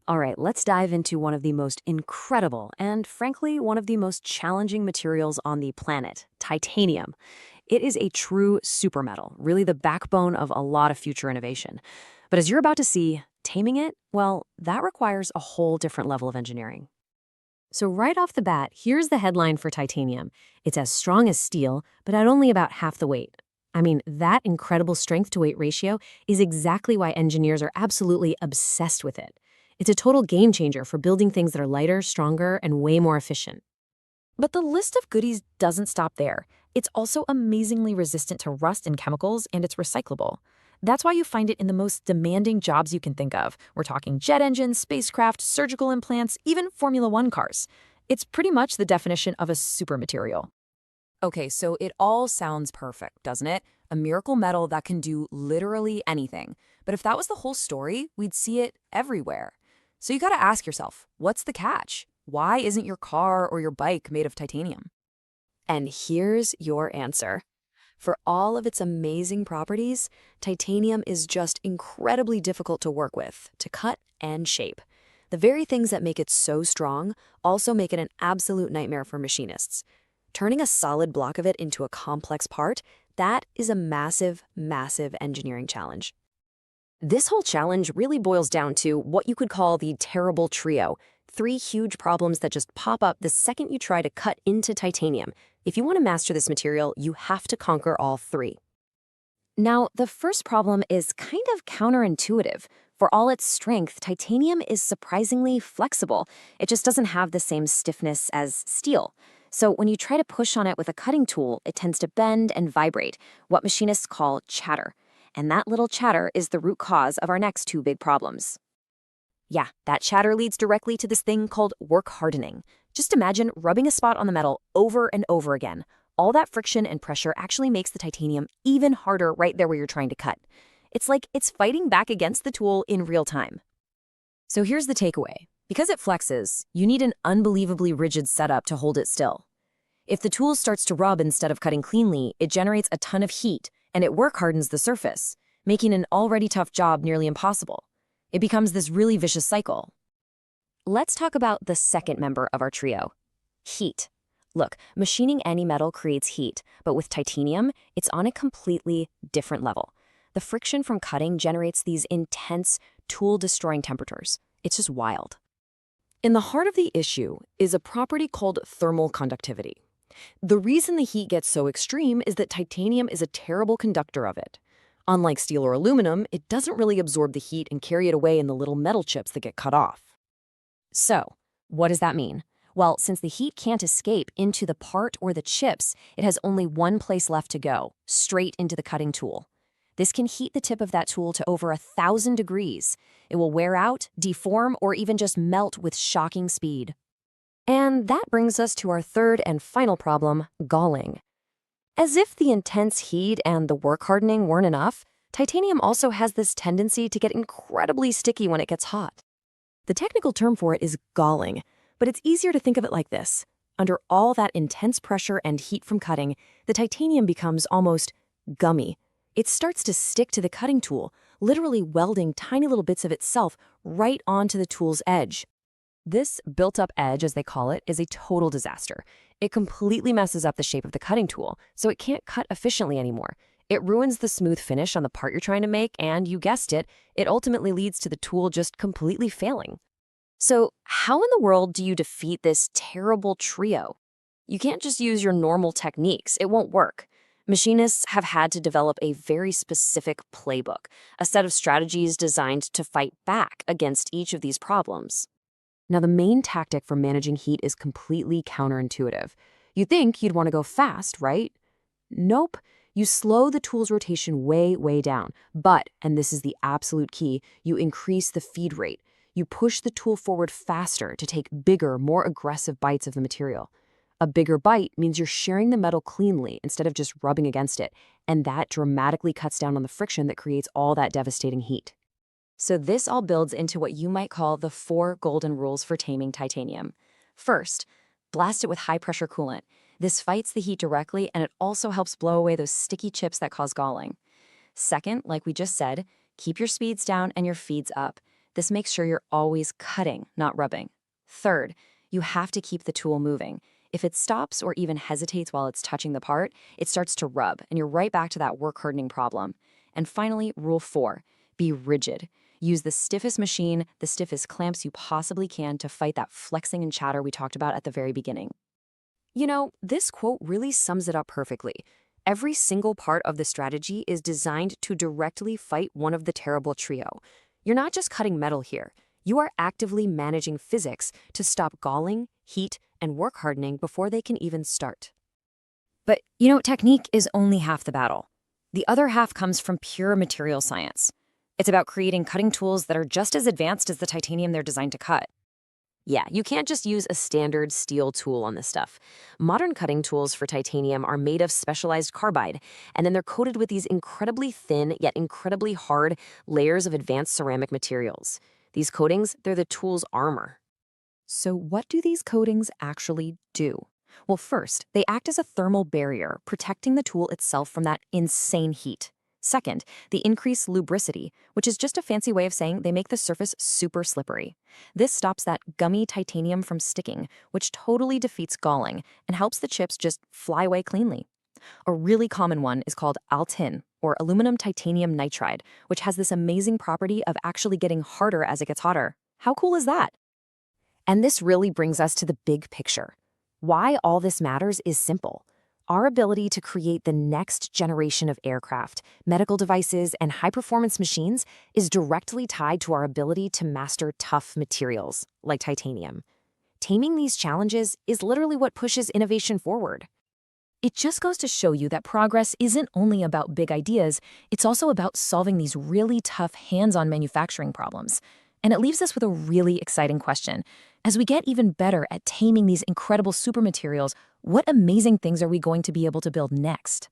All right, let's dive into one of the most incredible and, frankly, one of the most challenging materials on the planet, titanium. It is a true supermetal, really the backbone of a lot of future innovation. But as you're about to see, taming it, well, that requires a whole different level of engineering. So right off the bat, here's the headline for titanium. It's as strong as steel, but at only about half the weight. I mean, that incredible strength-to-weight ratio is exactly why engineers are absolutely obsessed with it. It's a total game changer for building things that are lighter, stronger, and way more efficient. But the list of goodies doesn't stop there. It's also amazingly resistant to rust and chemicals, and it's recyclable. That's why you find it in the most demanding jobs you can think of. We're talking jet engines, spacecraft, surgical implants, even Formula One cars. It's pretty much the definition of a super material. Okay, so it all sounds perfect, doesn't it? A miracle metal that can do literally anything. But if that was the whole story, we'd see it everywhere. So you gotta ask yourself, what's the catch? Why isn't your car or your bike made of titanium? And here's your answer. For all of its amazing properties, titanium is just incredibly difficult to work with, to cut and shape. The very things that make it so strong also make it an absolute nightmare for machinists. Turning a solid block of it into a complex part, that is a massive, massive engineering challenge. This whole challenge really boils down to what you could call the terrible trio, three huge problems that just pop up the second you try to cut into titanium. If you want to master this material, you have to conquer all three. Now, the first problem is kind of counterintuitive. For all its strength, titanium is surprisingly flexible. It just doesn't have the same stiffness as steel. So when you try to push on it with a cutting tool, it tends to bend and vibrate, what machinists call chatter. And that little chatter is the root cause of our next two big problems. Yeah, that chatter leads directly to this thing called work hardening. Just imagine rubbing a spot on the metal over and over again. All that friction and pressure actually makes the titanium even harder right there where you're trying to cut. It's like it's fighting back against the tool in real time. So here's the takeaway. Because it flexes, you need an unbelievably rigid setup to hold it still. If the tool starts to rub instead of cutting cleanly, it generates a ton of heat, and it work hardens the surface, making an already tough job nearly impossible. It becomes this really vicious cycle. Let's talk about the second member of our trio, heat. Look, machining any metal creates heat, but with titanium, it's on a completely different level. The friction from cutting generates these intense, tool-destroying temperatures. It's just wild. In the heart of the issue is a property called thermal conductivity. The reason the heat gets so extreme is that titanium is a terrible conductor of it. Unlike steel or aluminum, it doesn't really absorb the heat and carry it away in the little metal chips that get cut off. So, what does that mean? Well, since the heat can't escape into the part or the chips, it has only one place left to go, straight into the cutting tool. This can heat the tip of that tool to over 1,000 degrees. It will wear out, deform, or even just melt with shocking speed. And that brings us to our third and final problem, galling. As if the intense heat and the work hardening weren't enough, titanium also has this tendency to get incredibly sticky when it gets hot. The technical term for it is galling, but it's easier to think of it like this. Under all that intense pressure and heat from cutting, the titanium becomes almost gummy. It starts to stick to the cutting tool, literally welding tiny little bits of itself right onto the tool's edge. This built-up edge, as they call it, is a total disaster. It completely messes up the shape of the cutting tool, so it can't cut efficiently anymore. It ruins the smooth finish on the part you're trying to make, and you guessed it, it ultimately leads to the tool just completely failing. So how in the world do you defeat this terrible trio? You can't just use your normal techniques. It won't work. Machinists have had to develop a very specific playbook, a set of strategies designed to fight back against each of these problems. Now, the main tactic for managing heat is completely counterintuitive. You'd think you'd want to go fast, right? Nope. You slow the tool's rotation way, way down. But, and this is the absolute key, you increase the feed rate. You push the tool forward faster to take bigger, more aggressive bites of the material. A bigger bite means you're sharing the metal cleanly instead of just rubbing against it, and that dramatically cuts down on the friction that creates all that devastating heat. So this all builds into what you might call the 4 golden rules for taming titanium. First, blast it with high-pressure coolant. This fights the heat directly, and it also helps blow away those sticky chips that cause galling. Second, like we just said, keep your speeds down and your feeds up. This makes sure you're always cutting, not rubbing. Third, you have to keep the tool moving. If it stops or even hesitates while it's touching the part, it starts to rub, and you're right back to that work hardening problem. And finally, rule 4, be rigid. Use the stiffest machine, the stiffest clamps you possibly can to fight that flexing and chatter we talked about at the very beginning. You know, this quote really sums it up perfectly. Every single part of the strategy is designed to directly fight one of the terrible trio. You're not just cutting metal here. You are actively managing physics to stop galling, heat, and work hardening before they can even start. But, you know, technique is only half the battle. The other half comes from pure material science. It's about creating cutting tools that are just as advanced as the titanium they're designed to cut. Yeah, you can't just use a standard steel tool on this stuff. Modern cutting tools for titanium are made of specialized carbide, and then they're coated with these incredibly thin yet incredibly hard layers of advanced ceramic materials. These coatings, they're the tool's armor. So what do these coatings actually do? Well, first, they act as a thermal barrier, protecting the tool itself from that insane heat. Second, the increased lubricity, which is just a fancy way of saying they make the surface super slippery. This stops that gummy titanium from sticking, which totally defeats galling and helps the chips just fly away cleanly. A really common one is called AlTiN, or aluminum titanium nitride, which has this amazing property of actually getting harder as it gets hotter. How cool is that? And this really brings us to the big picture. Why all this matters is simple. Our ability to create the next generation of aircraft, medical devices, and high-performance machines is directly tied to our ability to master tough materials, like titanium. Taming these challenges is literally what pushes innovation forward. It just goes to show you that progress isn't only about big ideas, it's also about solving these really tough hands-on manufacturing problems. And it leaves us with a really exciting question. As we get even better at taming these incredible supermaterials, what amazing things are we going to be able to build next?